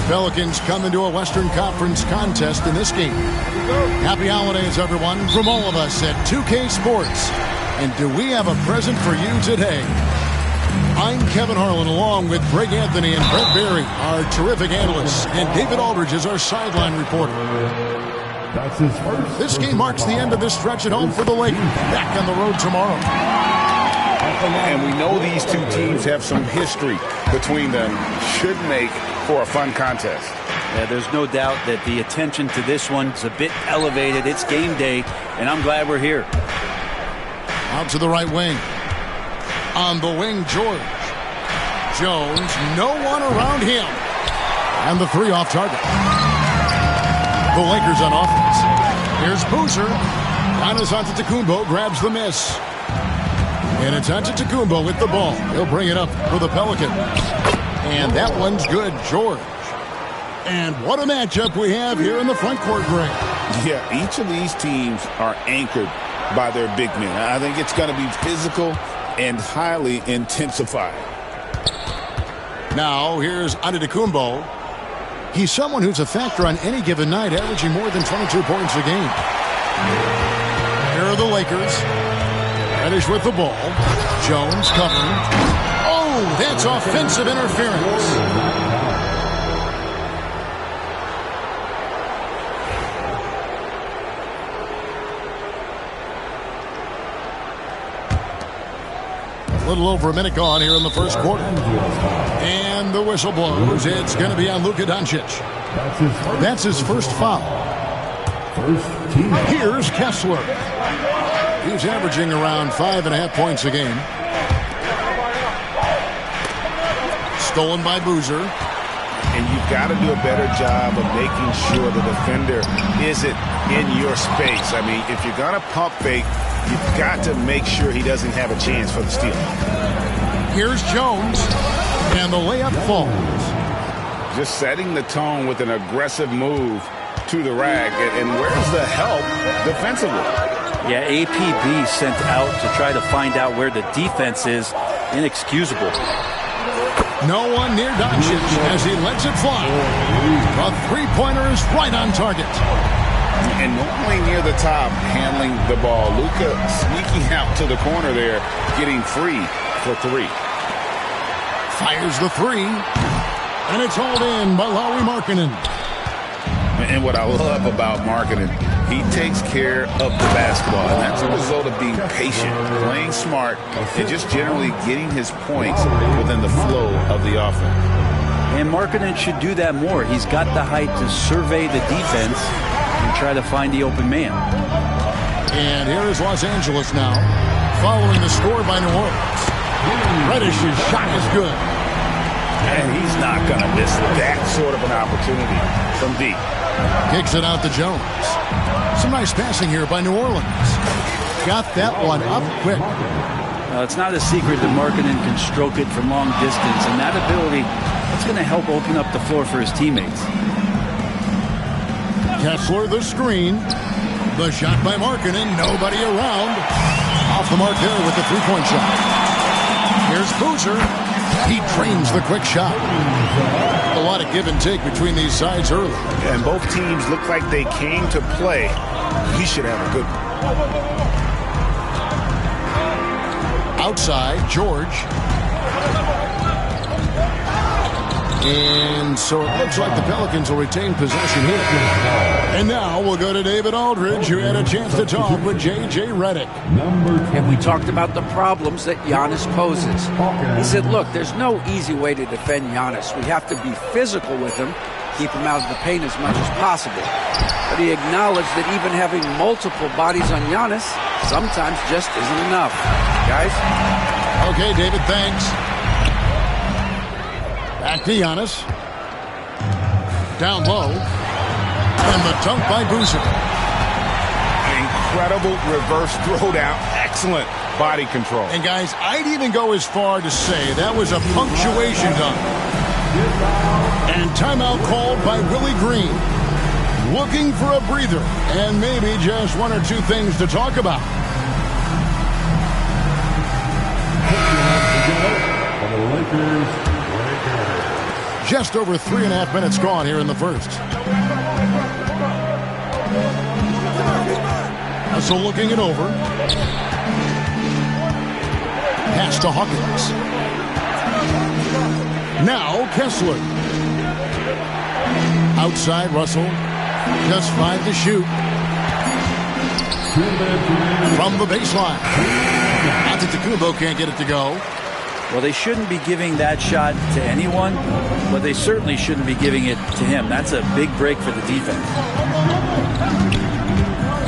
Pelicans come into a Western Conference contest in this game. Happy holidays, everyone, from all of us at 2K Sports. And do we have a present for you today? I'm Kevin Harlan, along with Greg Anthony and Brett Berry, our terrific analysts, and David Aldridge is our sideline reporter. That's his first. This game marks the end of this stretch at home for the Lakers. Back on the road tomorrow. And we know these two teams have some history between them. Should make for a fun contest. Yeah, there's no doubt that the attention to this one's a bit elevated. It's game day, and I'm glad we're here. Out to the right wing. On the wing, George. Jones, no one around him. And the three off target. The Lakers on offense. Here's Boozer. Giannis Antetokounmpo grabs the miss. And it's Antetokounmpo with the ball. He'll bring it up for the Pelicans. And that one's good, George. And what a matchup we have here in the front court, Greg. Yeah, each of these teams are anchored by their big men. I think it's going to be physical and highly intensified. Now, here's Antetokounmpo. He's someone who's a factor on any given night, averaging more than 22 points a game. Here are the Lakers. Reddish with the ball. Jones covering. Oh, that's offensive interference. A little over a minute gone here in the first quarter. And the whistle blows. It's going to be on Luka Doncic. That's his first foul. Here's Kessler. He's averaging around 5.5 points a game. Stolen by Boozer. And you've got to do a better job of making sure the defender isn't in your space. I mean, if you're going to pump fake, you've got to make sure he doesn't have a chance for the steal. Here's Jones. And the layup falls. Just setting the tone with an aggressive move to the rack. And where's the help defensively? Yeah, APB sent out to try to find out where the defense is. Inexcusable. No one near Doncic as he lets it fly. A three-pointer is right on target. And normally near the top, handling the ball. Luka sneaking out to the corner there, getting free for three. Fires the three. And it's hauled in by Lauri Markkanen. And what I love about Markkanen, he takes care of the basketball. And that's a result of being patient, playing smart, and just generally getting his points within the flow of the offense. And Markkanen should do that more. He's got the height to survey the defense and try to find the open man. And here is Los Angeles now, following the score by New Orleans. Reddish's shot is good. And he's not going to miss that sort of an opportunity from deep. Kicks it out to Jones. Some nice passing here by New Orleans. Got that one up quick. It's not a secret that Markkanen can stroke it from long distance, and that ability, that's going to help open up the floor for his teammates. Kessler the screen. The shot by Markkanen. Nobody around. Off the mark there with the three-point shot. Here's Boozer. He trains the quick shot. A lot of give and take between these sides early. And both teams look like they came to play. He should have a good one. Outside, George. And so it looks like the Pelicans will retain possession here. And now we'll go to David Aldridge, who had a chance to talk with J.J. Redick. And we talked about the problems that Giannis poses. He said, look, there's no easy way to defend Giannis. We have to be physical with him, keep him out of the paint as much as possible. But he acknowledged that even having multiple bodies on Giannis sometimes just isn't enough. Guys? Okay, David, thanks. Back to Giannis. Down low. And the dunk by Boozer. Incredible reverse throwdown. Excellent body control. And guys, I'd even go as far to say that was a punctuation dunk. And timeout called by Willie Green. Looking for a breather and maybe just one or two things to talk about. Just over 3.5 minutes gone here in the first. So looking it over. Pass to Hawkins. Now Kessler. Outside Russell. Just 5 to shoot. From the baseline. Antetokounmpo can't get it to go. Well, they shouldn't be giving that shot to anyone, but they certainly shouldn't be giving it to him. That's a big break for the defense.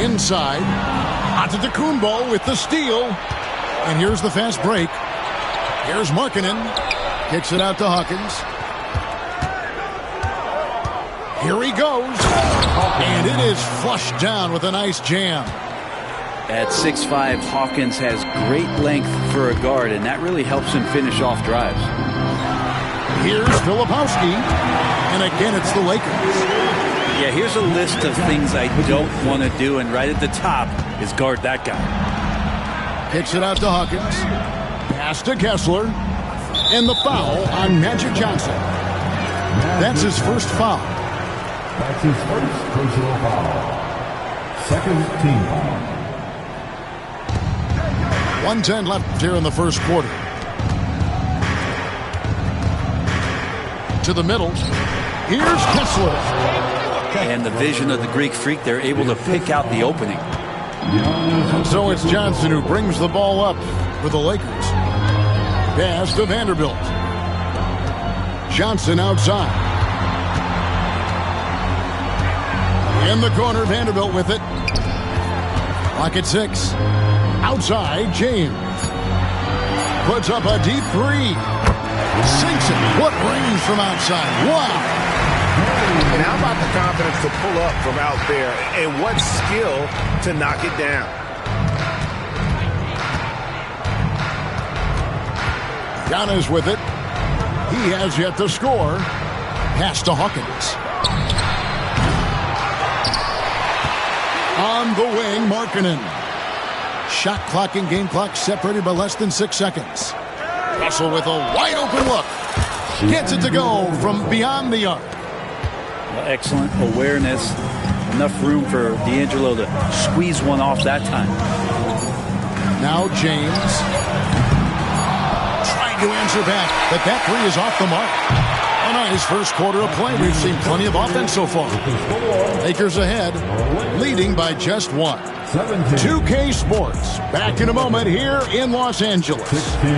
Inside. Antetokounmpo with the steal. And here's the fast break. Here's Markkanen. Kicks it out to Hawkins. Here he goes. And it is flushed down with a nice jam. At 6'5", Hawkins has great length for a guard, and that really helps him finish off drives. Here's Filipowski. And again, it's the Lakers. Yeah, here's a list of things I don't want to do, and right at the top is guard that guy. Kicks it out to Hawkins. Pass to Kessler. And the foul on Magic Johnson. That's his first foul. That's his first personal foul. Second team foul. 1:10 left here in the first quarter. To the middle. Here's Kessler. And the vision of the Greek Freak, they're able to pick out the opening. So it's Johnson who brings the ball up for the Lakers. Pass to Vanderbilt. Johnson outside. In the corner, Vanderbilt with it. Clock at 6. Outside, James. Puts up a deep three. Sinks it. What range from outside. Wow. And how about the confidence to pull up from out there? And what skill to knock it down. Giannis with it. He has yet to score. Pass to Hawkins. On the wing, Markkanen. Shot clock and game clock separated by less than 6 seconds. Russell with a wide open look. Gets it to go from beyond the arc. Well, excellent awareness. Enough room for D'Angelo to squeeze one off that time. Now James. Trying to answer back, but that three is off the mark. A nice first quarter of play. We've seen plenty of offense so far. Lakers ahead, leading by just 1. 2K Sports, back in a moment here in Los Angeles. 16.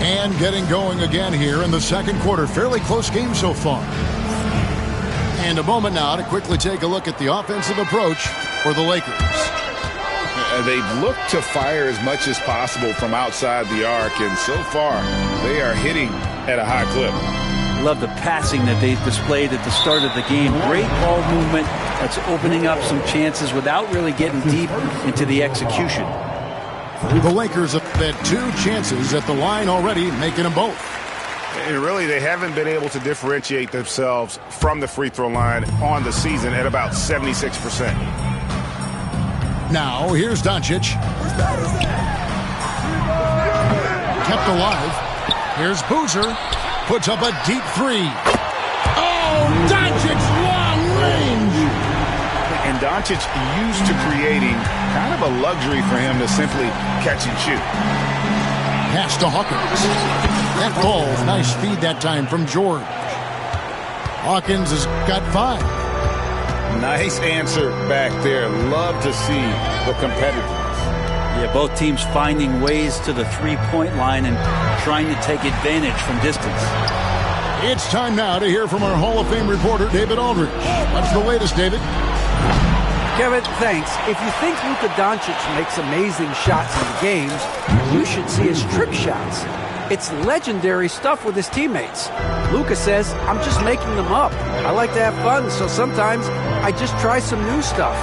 And getting going again here in the second quarter. Fairly close game so far. And a moment now to quickly take a look at the offensive approach for the Lakers. They've looked to fire as much as possible from outside the arc, and so far they are hitting at a high clip. Love the passing that they displayed at the start of the game. Great ball movement that's opening up some chances without really getting deep into the execution. The Lakers have had 2 chances at the line already, making them both. And really, they haven't been able to differentiate themselves from the free throw line on the season at about 76%. Now, here's Doncic. Kept alive. Here's Boozer. Puts up a deep three. Oh, Doncic, long range. And Doncic used to creating kind of a luxury for him to simply catch and shoot. Pass to Hawkins. That ball, nice feed that time from George. Hawkins has got 5. Nice answer back there. Love to see the competitiveness. Yeah, both teams finding ways to the three-point line and trying to take advantage from distance. It's time now to hear from our Hall of Fame reporter, David Aldridge. What's the latest, David? Kevin, thanks. If you think Luka Doncic makes amazing shots in the games, you should see his trick shots. It's legendary stuff with his teammates. Luka says, I'm just making them up. I like to have fun, so sometimes I just try some new stuff.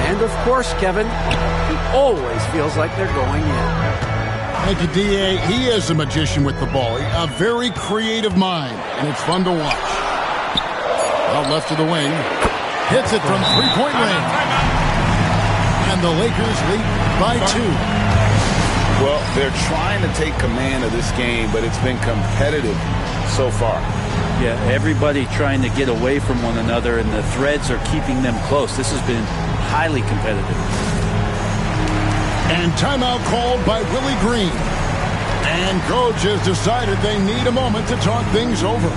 And of course, Kevin, he always feels like they're going in. Thank you, D.A. He is a magician with the ball. A very creative mind, and it's fun to watch. Out left to the wing. Hits it from three-point range. And the Lakers lead by 2. Well, they're trying to take command of this game, but it's been competitive so far. Yeah, everybody trying to get away from one another, and the threads are keeping them close. This has been highly competitive. And timeout called by Willie Green. And coach has decided they need a moment to talk things over.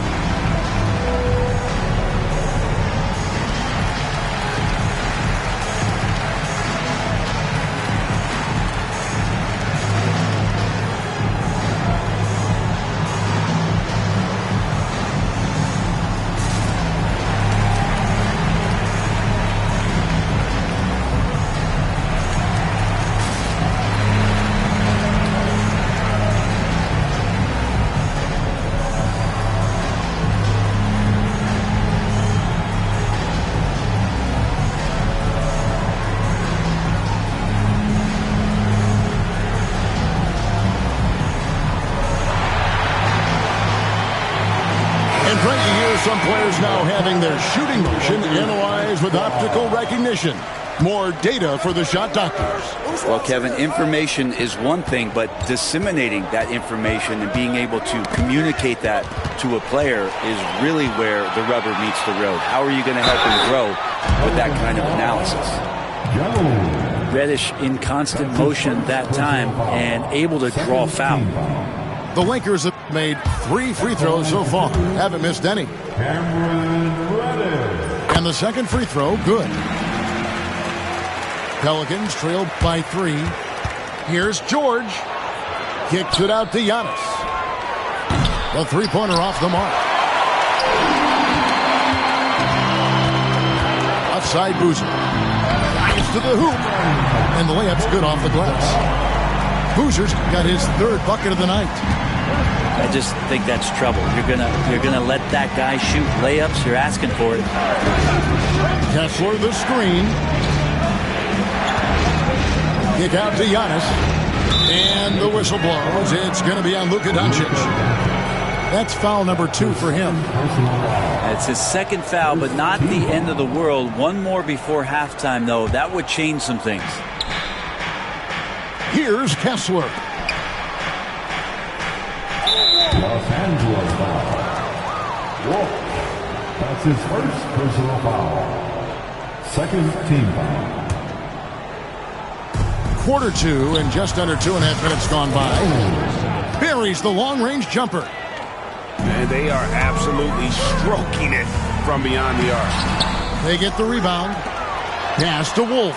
Some players now having their shooting motion analyzed with optical recognition. More data for the shot doctors. Well, Kevin, information is one thing, but disseminating that information and being able to communicate that to a player is really where the rubber meets the road. How are you going to help him grow with that kind of analysis? Reddish in constant motion that time and able to draw foul. The Lakers have made 3 free throws so far. Haven't missed any. And the second free throw, good. Pelicans trailed by 3. Here's George. Kicks it out to Giannis. The three-pointer off the mark. Offside Boozer. Drives to the hoop. And the layup's good off the glass. Boozer's got his 3rd bucket of the night. I just think that's trouble. You're gonna let that guy shoot layups. You're asking for it. Kessler the screen. Kick out to Giannis. And the whistle blows. It's going to be on Luka Doncic. That's foul number 2 for him. It's his 2nd foul, but not the end of the world. One more before halftime, though. That would change some things. Here's Kessler. Los Angeles foul. Wolf. That's his 1st personal foul. 2nd team foul. Quarter 2 and just under 2.5 minutes gone by. Buries the long-range jumper. And they are absolutely stroking it from beyond the arc. They get the rebound. Pass to Wolf.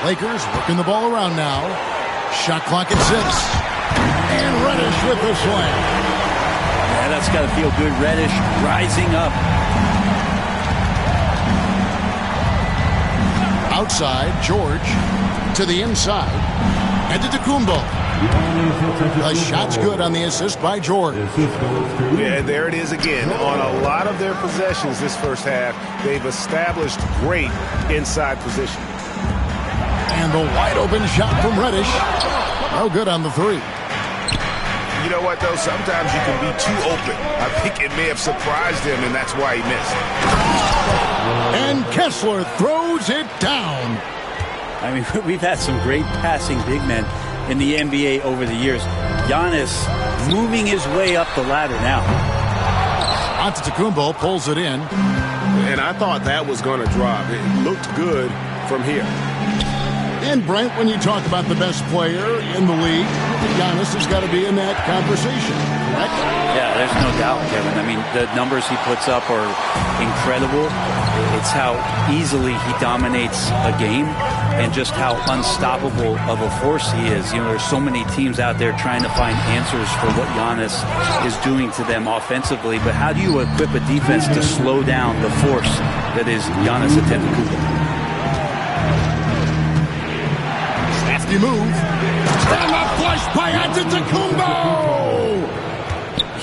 Lakers working the ball around now. Shot clock at 6. And Reddish with the slam. Yeah, that's got to feel good. Reddish rising up. Outside, George to the inside. And to Tacumbo. The shot's good on the assist by George. Yeah, there it is again. On a lot of their possessions this first half, they've established great inside position. And the wide open shot from Reddish. No good on the 3. You know what, though? Sometimes you can be too open. I think it may have surprised him, and that's why he missed. And Kessler throws it down. I mean, we've had some great passing big men in the NBA over the years. Giannis moving his way up the ladder now. Antetokounmpo pulls it in. And I thought that was going to drop. It looked good from here. And Brent, when you talk about the best player in the league, Giannis has got to be in that conversation, correct? Yeah, there's no doubt, Kevin. I mean, the numbers he puts up are incredible. It's how easily he dominates a game and just how unstoppable of a force he is. You know, there's so many teams out there trying to find answers for what Giannis is doing to them offensively, but how do you equip a defense to slow down the force that is Giannis Antetokounmpo? Move. And a flush by Antetokounmpo!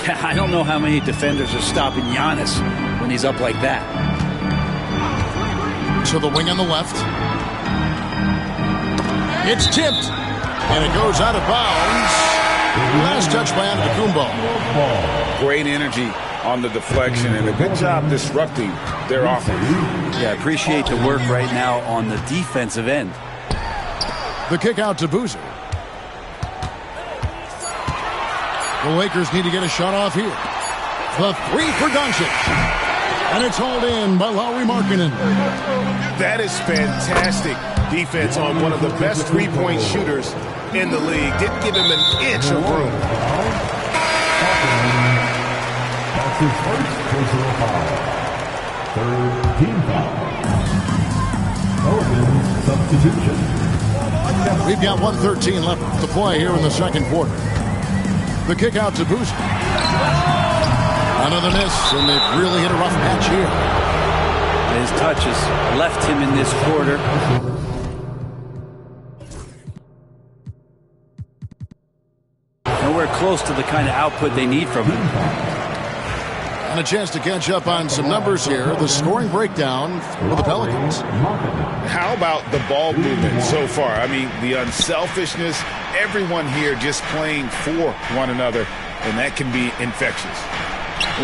Yeah, I don't know how many defenders are stopping Giannis when he's up like that. To the wing on the left. It's tipped. And it goes out of bounds. Last touch by Antetokounmpo. Great energy on the deflection, and a good job disrupting their offense. Yeah, I appreciate the work right now on the defensive end. The kick out to Boozer. The Lakers need to get a shot off here. The three for Doncic. And it's hauled in by Lauri Markkanen. That is fantastic defense on one of the best three-point shooters in the league. Didn't give him an inch of room. That's his first personal foul. Third team foul. Pelicans substitution. We've got 1:13 left to play here in the second quarter. The kick out to Boozer. Another miss, and they've really hit a rough patch here. His touch has left him in this quarter. Nowhere close to the kind of output they need from him. And a chance to catch up on some numbers here. The scoring breakdown for the Pelicans. How about the ball movement so far? I mean, the unselfishness, everyone here just playing for one another, and that can be infectious.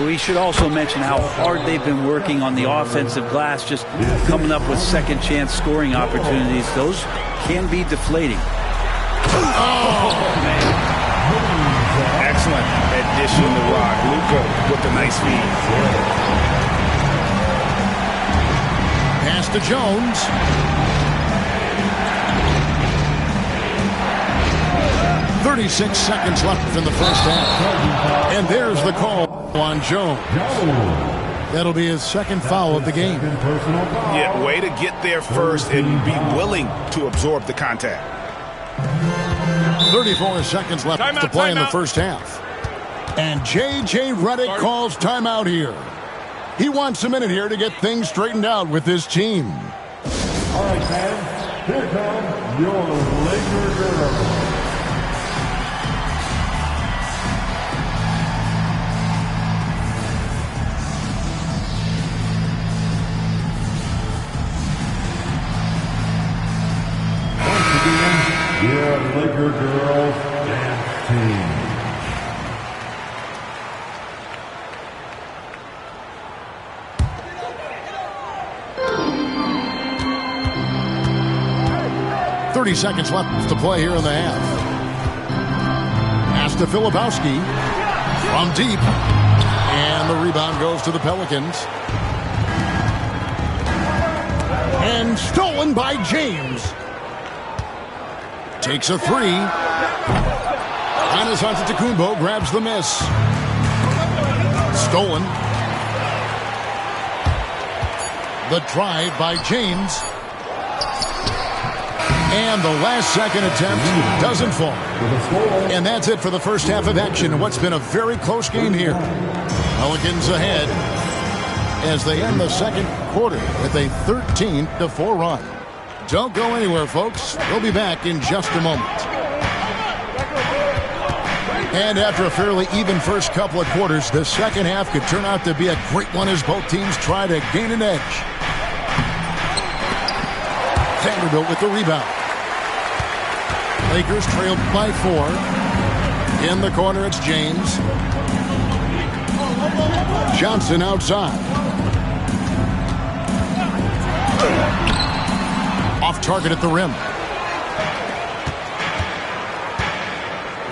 We should also mention how hard they've been working on the offensive glass, just coming up with second chance scoring opportunities. Those can be deflating. Oh, man. Excellent addition to Rock. Luka with the nice feed. Pass to Jones. "36 seconds left in the first half. And there's the call on Jones. That'll be his second foul of the game. Yeah, way to get there first and be willing to absorb the contact. 34 seconds left to play in the first half. And J.J. Redick calls timeout here. He wants a minute here to get things straightened out with his team. All right, fans, here come your Laker girls. Your Laker girls dance team. Seconds left to play here in the half. Pass to Filipowski from deep. And the rebound goes to the Pelicans. And stolen by James. Takes a three. Giannis Antetokounmpo grabs the miss. Stolen. The drive by James. And the last second attempt doesn't fall. And that's it for the first half of action in what's been a very close game here. Pelicans ahead as they end the second quarter with a 13-4 run. Don't go anywhere, folks. We'll be back in just a moment. And after a fairly even first couple of quarters, the second half could turn out to be a great one as both teams try to gain an edge. Vanderbilt with the rebound. Lakers trailed by 4. In the corner, it's James. Johnson outside. Off target at the rim.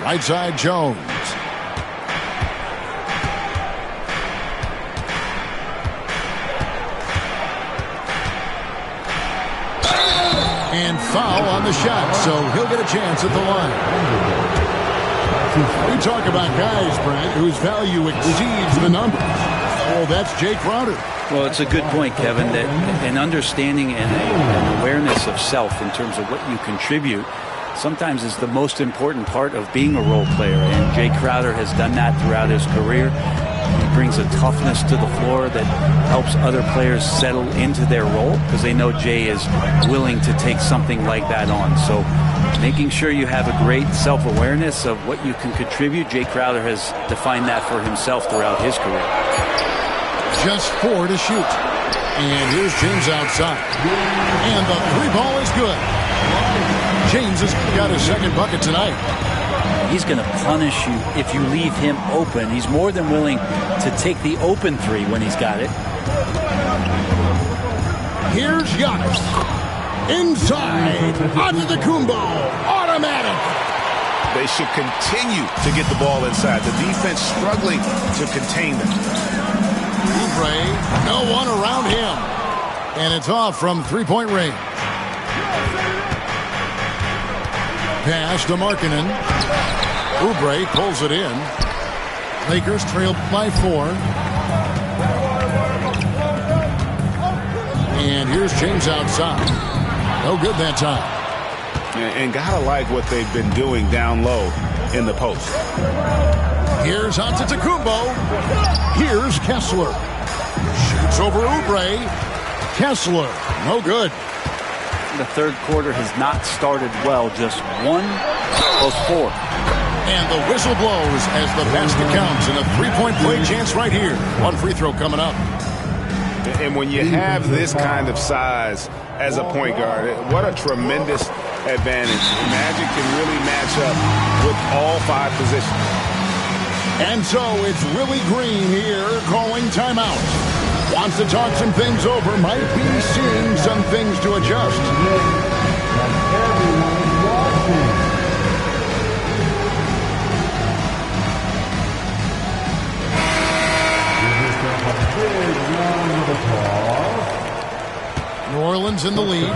Right side, Jones. And foul on the shot, so he'll get a chance at the line. We talk about guys, Brent, whose value exceeds the numbers. Well, that's Jay Crowder. Well, it's a good point, Kevin, that an understanding and an awareness of self in terms of what you contribute sometimes is the most important part of being a role player. And Jay Crowder has done that throughout his career. He brings a toughness to the floor that helps other players settle into their role because they know Jay is willing to take something like that on. So making sure you have a great self-awareness of what you can contribute. Jay Crowder has defined that for himself throughout his career. Just 4 to shoot. And here's James outside. And the 3 ball is good. James has got his second bucket tonight. He's going to punish you if you leave him open. He's more than willing to take the open three when he's got it. Here's Giannis. Inside. Onto the Kumbo. Automatic. They should continue to get the ball inside. The defense struggling to contain them. Oubre, no one around him. And it's off from three-point range. Pass to Markkanen. Oubre pulls it in. Lakers trail by 4. And here's James outside. No good that time. And gotta like what they've been doing down low in the post. Here's Antetokounmpo. Here's Kessler. Shoots over Oubre. Kessler, no good. The third quarter has not started well. Just 1 plus 4. And the whistle blows as the basket counts and a three-point play chance right here. One free throw coming up. And when you have this kind of size as a point guard, what a tremendous advantage. Magic can really match up with all 5 positions. And so it's Willie Green here calling timeout. Wants to talk some things over. Might be seeing some things to adjust. New Orleans in the lead.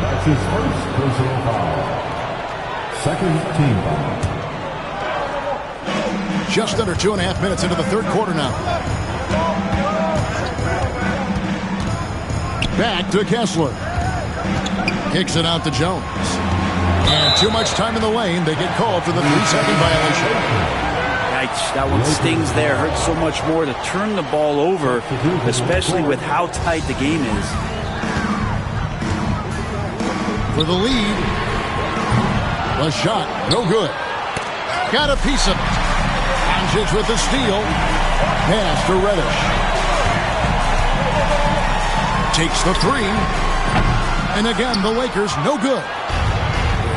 That's his first personal foul. Second team foul. Just under 2.5 minutes into the third quarter now. Back to Kessler. Kicks it out to Jones. And too much time in the lane. They get called for the 3-second violation. Yikes, that one stings there. Hurts so much more to turn the ball over, especially with how tight the game is. For the lead. The shot, no good. Got a piece of it. Doncic with the steal. Pass to Reddish. Takes the 3. And again, the Lakers, no good.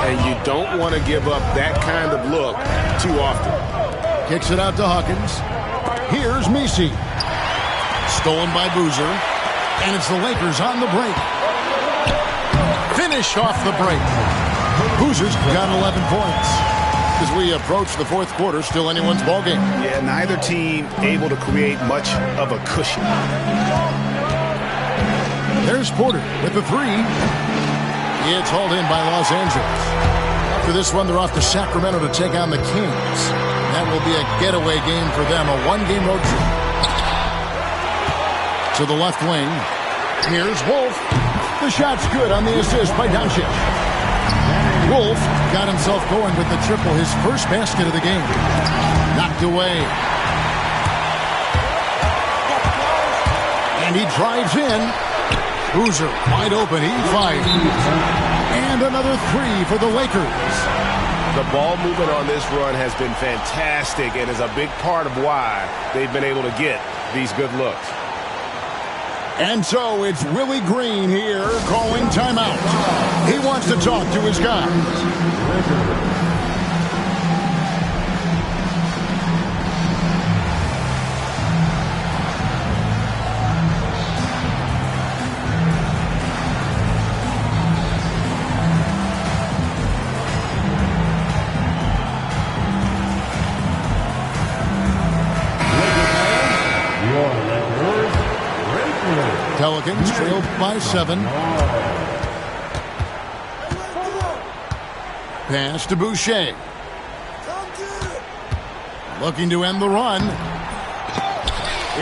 And you don't want to give up that kind of look too often. Kicks it out to Hawkins. Here's Messi. Stolen by Boozer. And it's the Lakers on the break. Finish off the break. Boozer's got 11 points. As we approach the fourth quarter, still anyone's ballgame. Yeah, neither team able to create much of a cushion. There's Porter with the 3. It's hauled in by Los Angeles. After this one, they're off to Sacramento to take on the Kings. That will be a getaway game for them, a one-game road trip. To the left wing. Here's Wolf. The shot's good on the assist by Doncic. Wolf got himself going with the triple, his first basket of the game. Knocked away. And he drives in. Boozer wide open. He fires. And another 3 for the Lakers. The ball movement on this run has been fantastic and is a big part of why they've been able to get these good looks. And so it's Willie Green here calling timeout. He wants to talk to his guys. Pelicans trailed by 7. Pass to Boucher. Looking to end the run.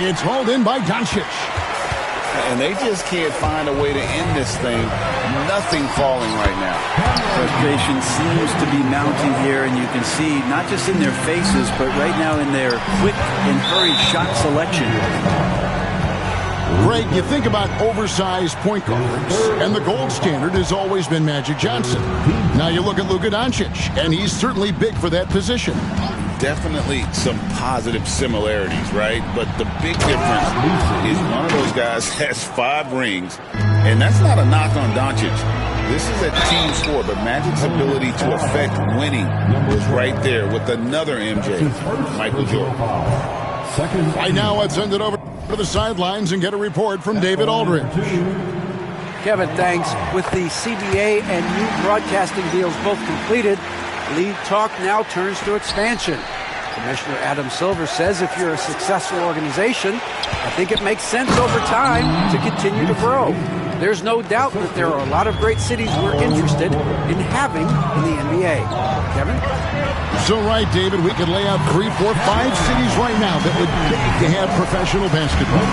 It's hauled in by Doncic. And they just can't find a way to end this thing. Nothing falling right now. Frustration seems to be mounting here, and you can see not just in their faces, but right now in their quick and hurried shot selection. Greg, you think about oversized point guards, and the gold standard has always been Magic Johnson. Now you look at Luka Doncic, and he's certainly big for that position. Definitely some positive similarities, right? But the big difference is one of those guys has 5 rings, And that's not a knock on Doncic. This is a team sport, but Magic's ability to affect winning was right there with another MJ, Michael Jordan. Right now, let's send it over to the sidelines and get a report from David Aldridge. Kevin, thanks. With the CBA and new broadcasting deals both completed, league talk now turns to expansion. Commissioner Adam Silver says if you're a successful organization, I think it makes sense over time to continue to grow. There's no doubt that there are a lot of great cities we're interested in having in the NBA. Kevin? So right, David, we could lay out 3, 4, 5 cities right now that would like to have professional basketball.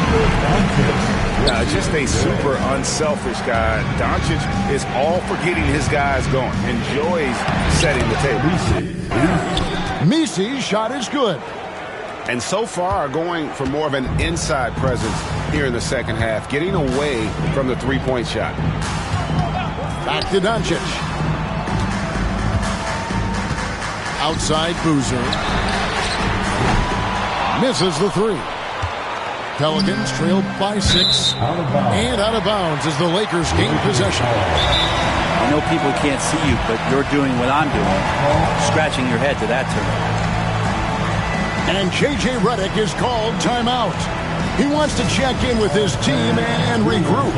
Just a super unselfish guy. Doncic is all for getting his guys going. Enjoys setting the table. Misi's shot is good. And so far going for more of an inside presence here in the second half, getting away from the three-point shot. Back to Doncic. Outside Boozer. Misses the 3. Pelicans trail by 6. And out of bounds as the Lakers gain possession. I know people can't see you, but you're doing what I'm doing. Scratching your head to that term. And J.J. Redick is called timeout. He wants to check in with his team and regroup.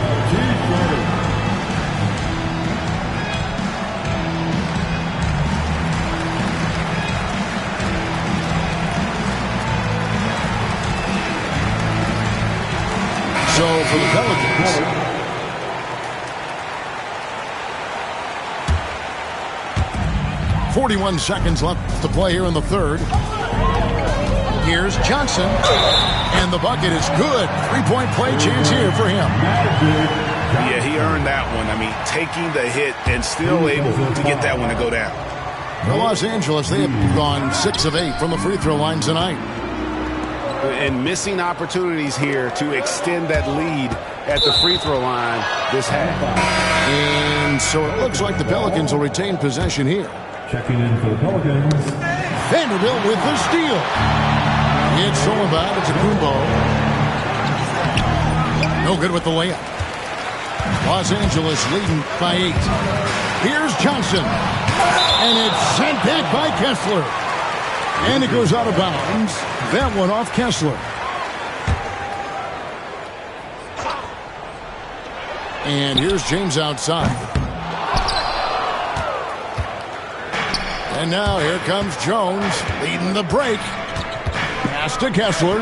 So for the Pelicans, 41 seconds left to play here in the third. Here's Johnson, and the bucket is good. 3-point play chance here for him. Yeah, he earned that one. I mean, taking the hit and still able to get that one to go down. For Los Angeles, they have gone 6 of 8 from the free throw line tonight. And missing opportunities here to extend that lead at the free throw line this half. And so it looks like the Pelicans will retain possession here. Checking in for the Pelicans. Vanderbilt with the steal. It's Sullivan. It's a Kumbo. No good with the layup. Los Angeles leading by 8. Here's Johnson. And it's sent back by Kessler. And it goes out of bounds. That one off Kessler. And here's James outside. And now here comes Jones leading the break. Pass to Kessler.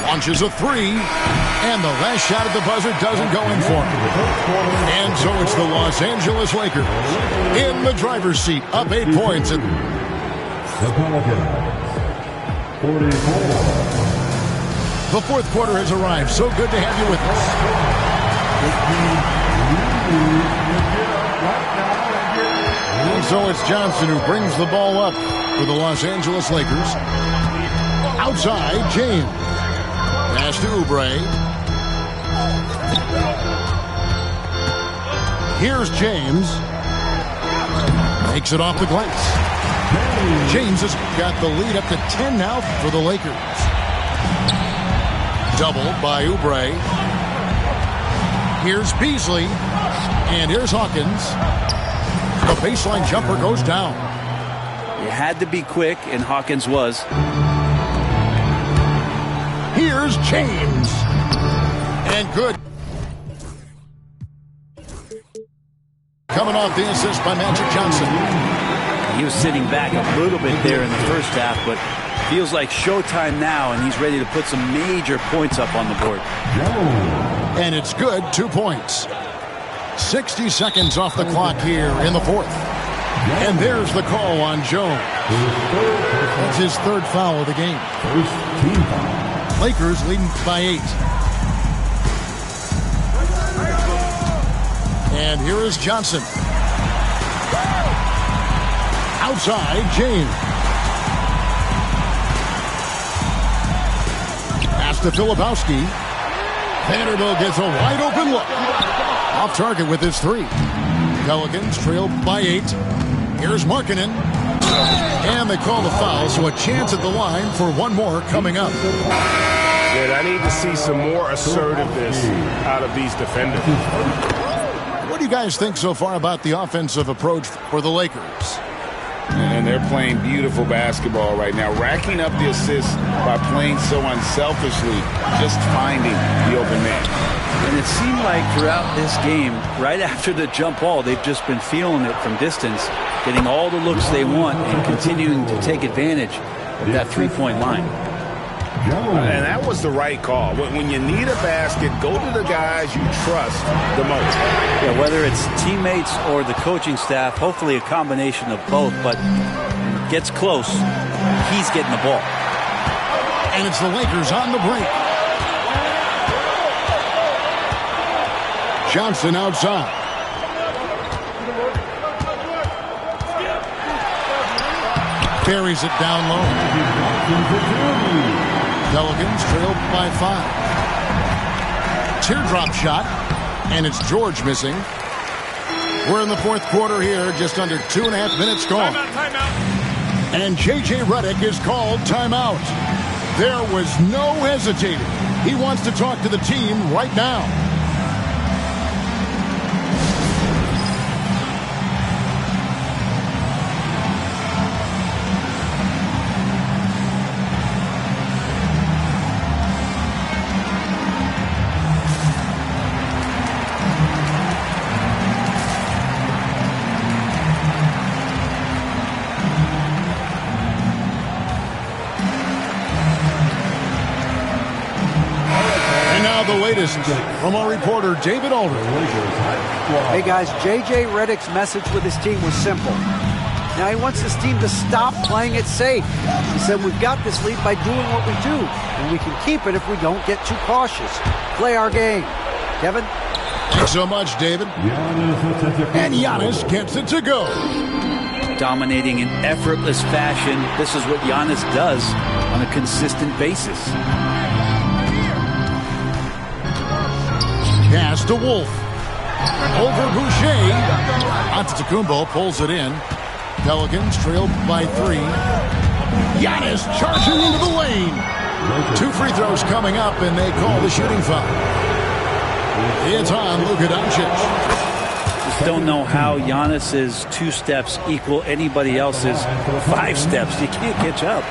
Launches a 3. And the last shot at the buzzer doesn't go in for him. And so it's the Los Angeles Lakers in the driver's seat, up 8 points. The Pelicans, 44. The fourth quarter has arrived. So good to have you with us. And so it's Johnson who brings the ball up for the Los Angeles Lakers. Outside, James. Pass to Oubre. Here's James. Makes it off the glass. James has got the lead up to 10 now for the Lakers. Doubled by Oubre. Here's Beasley. And here's Hawkins. The baseline jumper goes down. You had to be quick, and Hawkins was. Here's James. And good. Coming off the assist by Magic Johnson. He was sitting back a little bit there in the first half, but feels like showtime now, and he's ready to put some major points up on the board. And it's good, 2 points. 60 seconds off the clock here in the fourth. And there's the call on Jones. That's his third foul of the game. Lakers leading by 8. And here is Johnson. Outside, James. Pass to Filipowski. Vanderbilt gets a wide open look. Off target with his 3. Pelicans trail by 8. Here's Markkanen. And they call the foul, so a chance at the line for one more coming up. Yeah, I need to see some more assertiveness out of these defenders. What do you guys think so far about the offensive approach for the Lakers? And they're playing beautiful basketball right now, racking up the assists by playing so unselfishly, just finding the open man. And it seemed like throughout this game, right after the jump ball, they've just been feeling it from distance, getting all the looks they want and continuing to take advantage of that three-point line. And that was the right call. When you need a basket, go to the guys you trust the most. Yeah, whether it's teammates or the coaching staff, hopefully a combination of both, but gets close, he's getting the ball. And it's the Lakers on the break. Johnson outside. Carries it down low. Pelicans trail by 5. Teardrop shot, and it's George missing. We're in the fourth quarter here, just under 2.5 minutes gone. Timeout. And J.J. Redick is called timeout. There was no hesitating. He wants to talk to the team right now. The latest from our reporter David Aldridge. Hey guys, J.J. Redick's message with his team was simple. Now he wants his team to stop playing it safe. He said we've got this lead by doing what we do, and we can keep it if we don't get too cautious. Play our game. Kevin? Thanks so much, David. And Giannis gets it to go. Dominating in effortless fashion. This is what Giannis does on a consistent basis. Pass to Wolf. Over Boucher. Antetokounmpo pulls it in. Pelicans trailed by 3. Giannis charging into the lane. 2 free throws coming up, and they call the shooting foul. It's on Luka Doncic. Just don't know how Giannis's 2 steps equal anybody else's 5 steps. You can't catch up.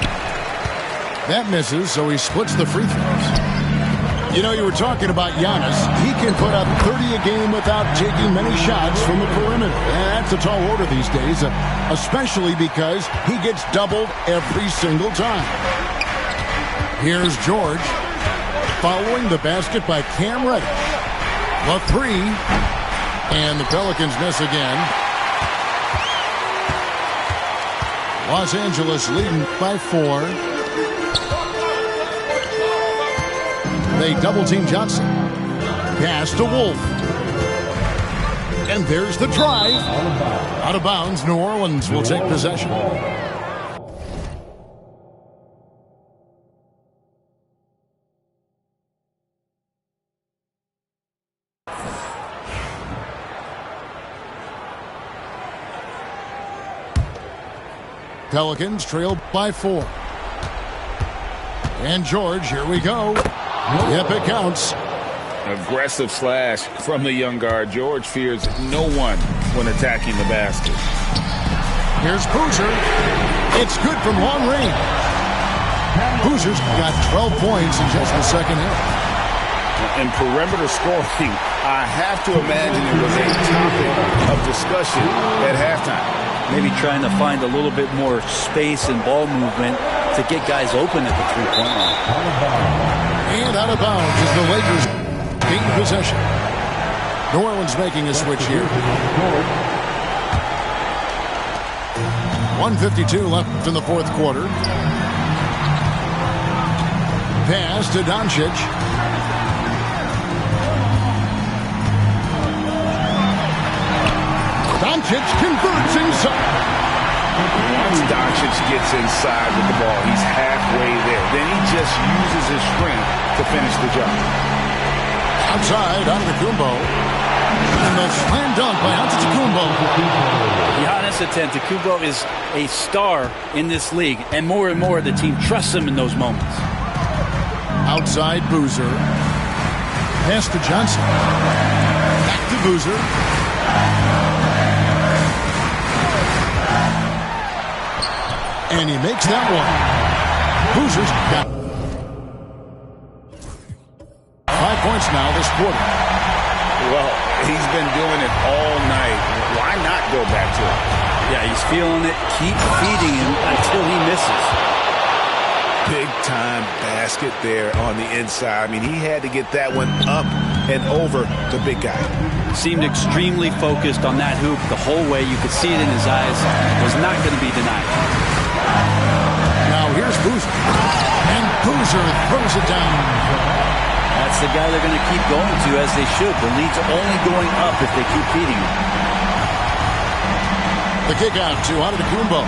That misses, so he splits the free throws. You know, you were talking about Giannis. He can put up 30 a game without taking many shots from the perimeter. And that's a tall order these days, especially because he gets doubled every single time. Here's George, following the basket by Cam Reddish. The 3, and the Pelicans miss again. Los Angeles leading by 4. They double-team Johnson. Pass to Wolf. And there's the drive. Out of bounds, New Orleans will take possession. Pelicans trail by 4. And George, here we go. Yep, it counts. Aggressive slash from the young guard. George fears no one when attacking the basket. Here's Boozer. It's good from long range. Boozer's got 12 points in just the second half. In perimeter scoring, I have to imagine it was a topic of discussion at halftime. Maybe trying to find a little bit more space and ball movement to get guys open at the three-point line. And out of bounds as the Lakers gain possession. New Orleans making a switch here. 1:52 left in the fourth quarter. Pass to Doncic. Doncic converts inside. Once Doncic gets inside with the ball, he's halfway there. Then he just uses his strength to finish the job. Outside, Antetokounmpo. And the slam dunk by Antetokounmpo. Giannis Antetokounmpo is a star in this league, and more the team trusts him in those moments. Outside Boozer. Pass to Johnson. Back to Boozer. And he makes that one. Boozer's got 5 points now this quarter. Well, he's been doing it all night. Why not go back to it? Yeah, he's feeling it. Keep feeding him until he misses. Big-time basket there on the inside. I mean, he had to get that one up and over the big guy. Seemed extremely focused on that hoop the whole way. You could see it in his eyes. Was not going to be denied. Now here's Boozer. And Boozer throws it down. That's the guy they're going to keep going to, as they should. The lead's only going up if they keep feeding him. The kick out to Antetokounmpo.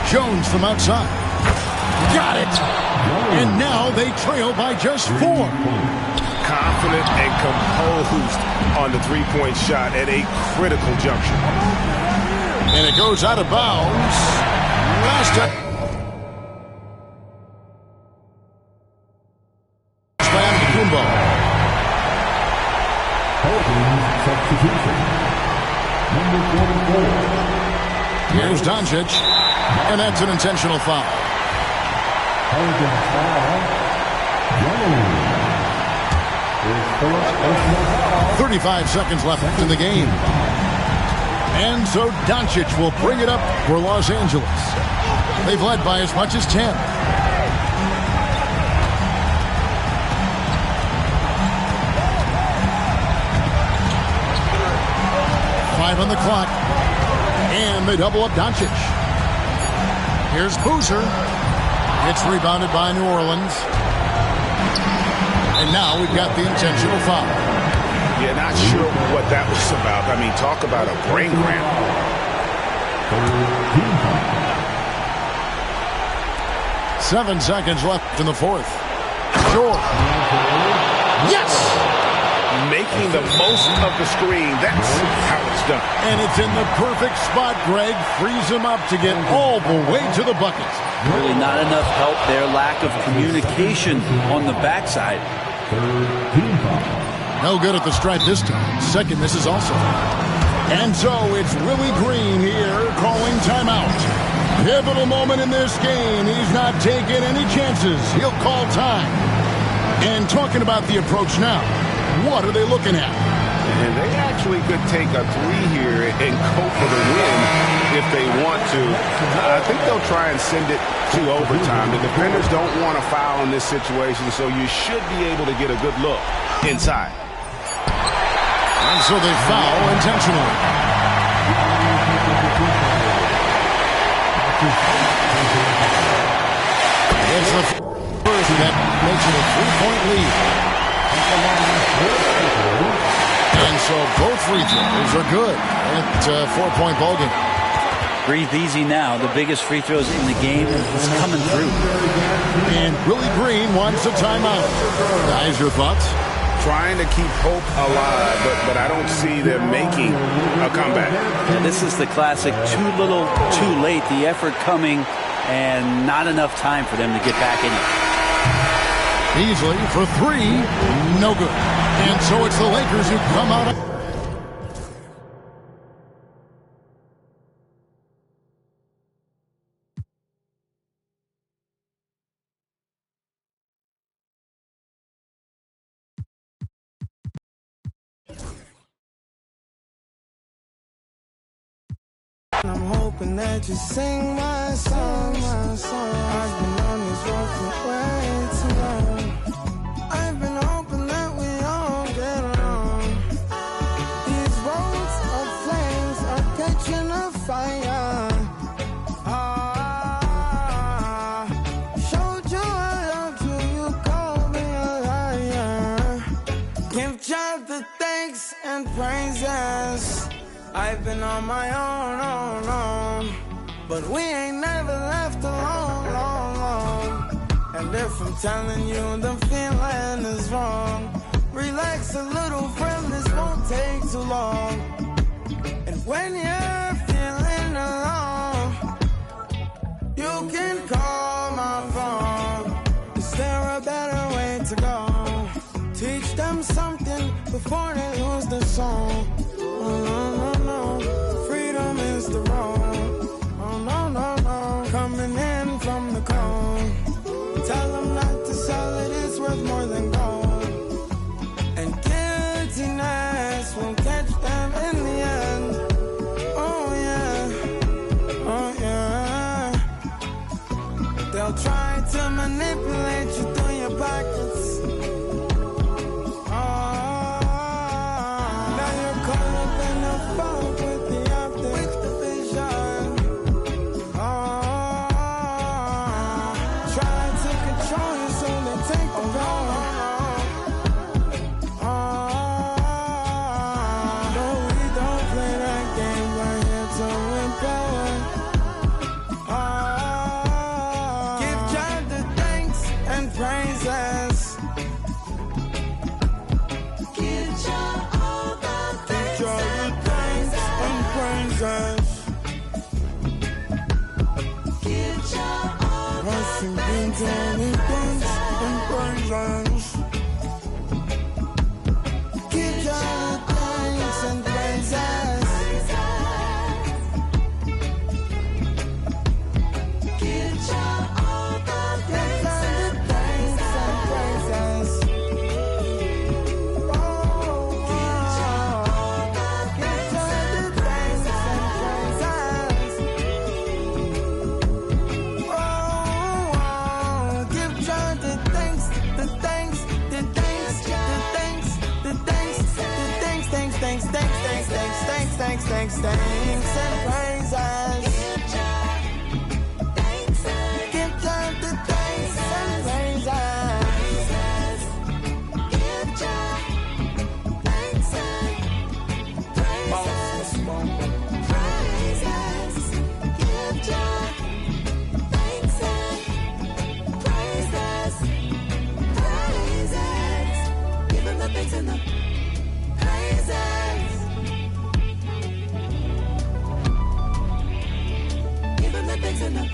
Jones from outside. Got it! And now they trail by just 4. Confident and composed on the three-point shot at a critical juncture. And it goes out of bounds. Last time. Antetokounmpo. Substitution. Number 44. Here's Doncic, and that's an intentional foul. 35 seconds left in the game. And so Doncic will bring it up for Los Angeles. They've led by as much as 10. Five on the clock. And they double up Doncic. Here's Boozer. It's rebounded by New Orleans. And now we've got the intentional foul. Yeah, not sure what that was about. I mean, talk about a brain cramp. 7 seconds left in the fourth. George. Yes! Making the most of the screen. That's how it's done. And it's in the perfect spot, Greg. Frees him up to get all the way to the bucket. Really not enough help there. Lack of communication on the backside. No good at the stripe this time. Second misses also. And so it's Willie Green here calling timeout. Pivotal moment in this game. He's not taking any chances. He'll call time. And talking about the approach now. What are they looking at? And they actually could take a 3 here and go for the win if they want to. I think they'll try and send it to overtime. The defenders don't want to foul in this situation, so you should be able to get a good look inside. And so they foul intentionally. It's the first that makes it a 3-point lead. And so both free throws are good. It's a 4-point ballgame. Breathe easy now. The biggest free throws in the game is coming through. And Willie Green wants a timeout. Guys, your thoughts? Trying to keep hope alive, but I don't see them making a comeback. Yeah, this is the classic too little, too late. The effort coming and not enough time for them to get back in it. Beasley for 3, no good. And so it's the Lakers who come out. I'm hoping that you sing my song, my song. I've been on this road for way too long. I've been hoping that we all get along. These roads of flames are catching a fire. Showed you I love till you called me a liar. Give God the thanks and praises. I've been on my own, but we ain't never left alone. And if I'm telling you the feeling is wrong, relax a little, friend, this won't take too long. And when you're feeling alone, you can call my phone. before they lose the song. Oh, no, no, no. Freedom is the road. Oh, no, no, no. Coming in from the cold. Tell them not to sell it, it's worth more than gold. And guiltiness will catch them in the end. Oh, yeah. Oh, yeah. They'll try to manipulate you through your pockets. Thanks and praises. Give God the thanks and praises. Give God thanks and praises. Give God thanks and praises. Give him the thanks and the praises. Thanks and the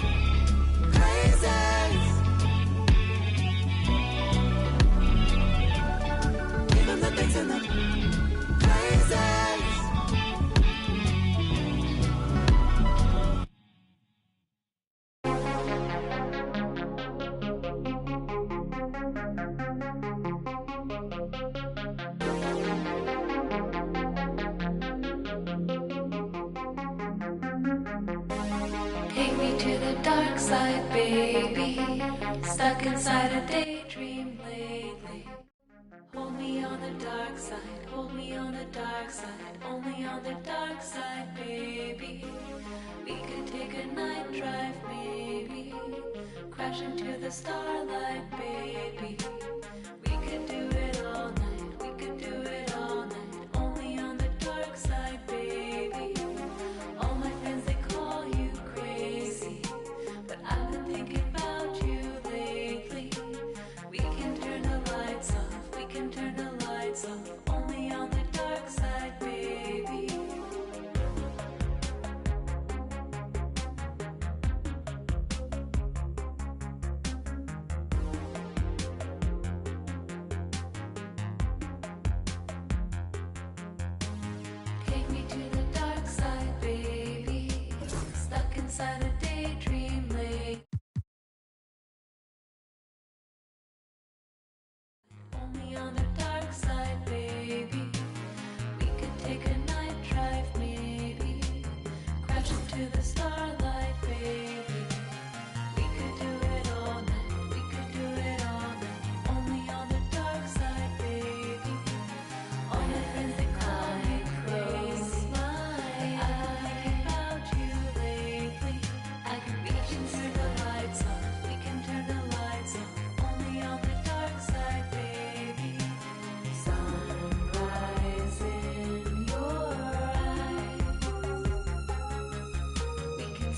praises. Give him the thanks and the praises. Take me to the dark side, baby. Stuck inside a daydream lately. Hold me on the dark side, hold me on the dark side, only on the dark side, baby. We could take a night drive, maybe. Crash into the starlight, baby. We could do it all night, we could do it all night, only on the dark side, baby. All my friends, they call you crazy, but I've been thinking about you lately. We can turn the lights off, we can turn the lights off, only on the dark side, baby. Take me to the dark side, baby. Stuck inside a daydream lake. Only on the dark side, baby. We could take a night drive, maybe. Crash into the starlight, baby. We could do it all night, we could do it all night, only on the dark side, baby. All my friends, they call me crazy, but I've been thinking about you lately. I can reach and turn the lights off, we can turn the lights off, only on the dark side, baby. Sunrise in your eyes. We can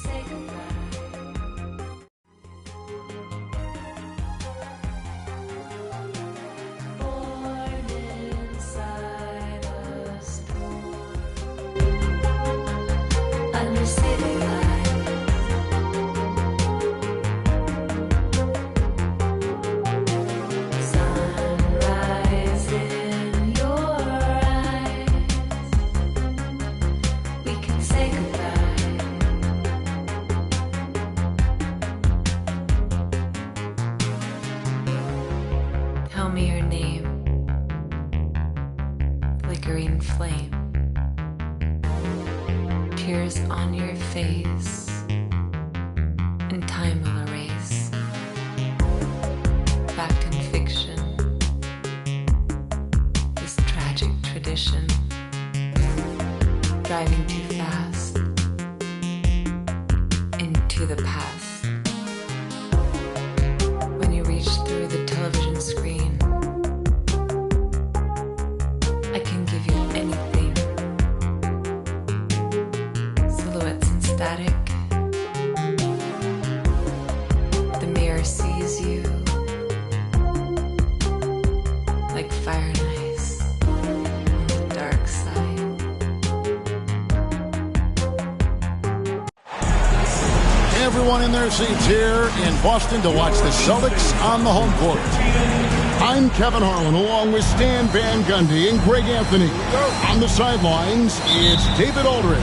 tears on your face, and time will erase. Fact and fiction, this tragic tradition, driving too fast into the past. When you reach through the television screen, I can give you anything. Silhouettes and static. The mirror sees you like fire and ice on the dark side. Everyone in their seats here in Boston to watch the Celtics on the home court. I'm Kevin Harlan along with Stan Van Gundy and Greg Anthony. On the sidelines, it's David Aldridge.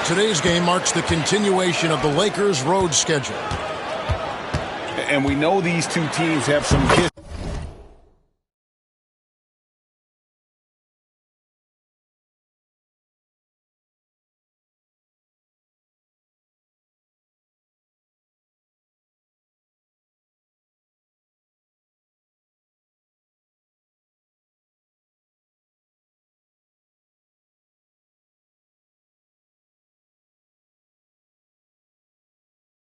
Today's game marks the continuation of the Lakers' road schedule. And we know these two teams have some history.